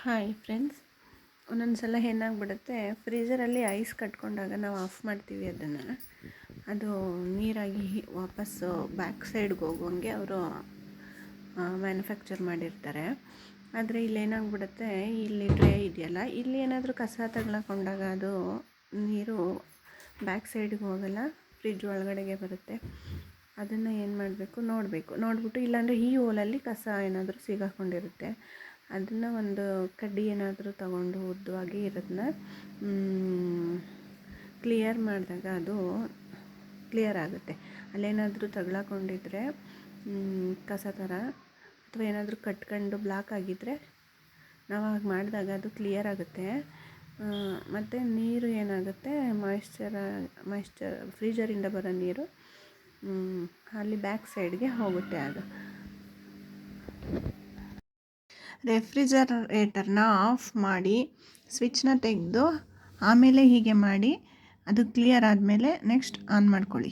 Hi friends, ಒಂದೊಂದು ಸಲ ಏನಾಗ್ಬಿಡುತ್ತೆ, ಫ್ರೀಝರಲ್ಲಿ ice ಕಟ್ಕೊಂಡಾಗ ನಾವು ಆಫ್ ಮಾಡ್ತೀವಿ ಅದನ್ನು, ಅದು ನೀರಾಗಿ ವಾಪಸ್ಸು ಬ್ಯಾಕ್ ಸೈಡ್ಗೆ ಹೋಗುವಂಗೆ ಅವರು ಮ್ಯಾನುಫ್ಯಾಕ್ಚರ್ ಮಾಡಿರ್ತಾರೆ. ಆದರೆ ಇಲ್ಲೇನಾಗ್ಬಿಡುತ್ತೆ, ಇಲ್ಲಿ ಟ್ರೇ ಇದೆಯಲ್ಲ, ಇಲ್ಲಿ ಏನಾದರೂ ಕಸ ತಗ್ಲಾಕೊಂಡಾಗ ಅದು ನೀರು ಬ್ಯಾಕ್ ಸೈಡ್ಗೆ ಹೋಗಲ್ಲ, ಫ್ರಿಡ್ಜ್ ಒಳಗಡೆಗೆ ಬರುತ್ತೆ. ಅದನ್ನು ಏನು ಮಾಡಬೇಕು, ನೋಡಿಬಿಟ್ಟು ಇಲ್ಲಾಂದರೆ ಈ ಹೋಲಲ್ಲಿ ಕಸ ಏನಾದರೂ ಸಿಗಾಕೊಂಡಿರುತ್ತೆ, ಅದನ್ನು ಒಂದು ಕಡ್ಡಿ ಏನಾದರೂ ತಗೊಂಡು ಉದ್ದವಾಗಿ ಇರೋದನ್ನ ಕ್ಲಿಯರ್ ಮಾಡಿದಾಗ ಅದು ಕ್ಲಿಯರ್ ಆಗುತ್ತೆ. ಅಲ್ಲೇನಾದರೂ ತಗ್ಲಾಕೊಂಡಿದ್ರೆ ಕಸ ಥರ ಅಥವಾ ಏನಾದರೂ ಕಟ್ಕೊಂಡು ಬ್ಲಾಕ್ ಆಗಿದ್ದರೆ ನಾವು ಹಾಗೆ ಮಾಡಿದಾಗ ಅದು ಕ್ಲಿಯರ್ ಆಗುತ್ತೆ. ಮತ್ತು ನೀರು ಏನಾಗುತ್ತೆ, ಮಾಯ್ಶ್ಚರ್ ಫ್ರೀಜರಿಂದ ಬರೋ ನೀರು ಅಲ್ಲಿ ಬ್ಯಾಕ್ ಸೈಡ್ಗೆ ಹೋಗುತ್ತೆ. ಅದು ರೆಫ್ರಿಜರೇಟರ್ನ ಆಫ್ ಮಾಡಿ ಸ್ವಿಚ್ನ ತೆಗೆದು ಆಮೇಲೆ ಹೀಗೆ ಮಾಡಿ ಅದು ಕ್ಲಿಯರ್ ಆದಮೇಲೆ ನೆಕ್ಸ್ಟ್ ಆನ್ ಮಾಡ್ಕೊಳ್ಳಿ.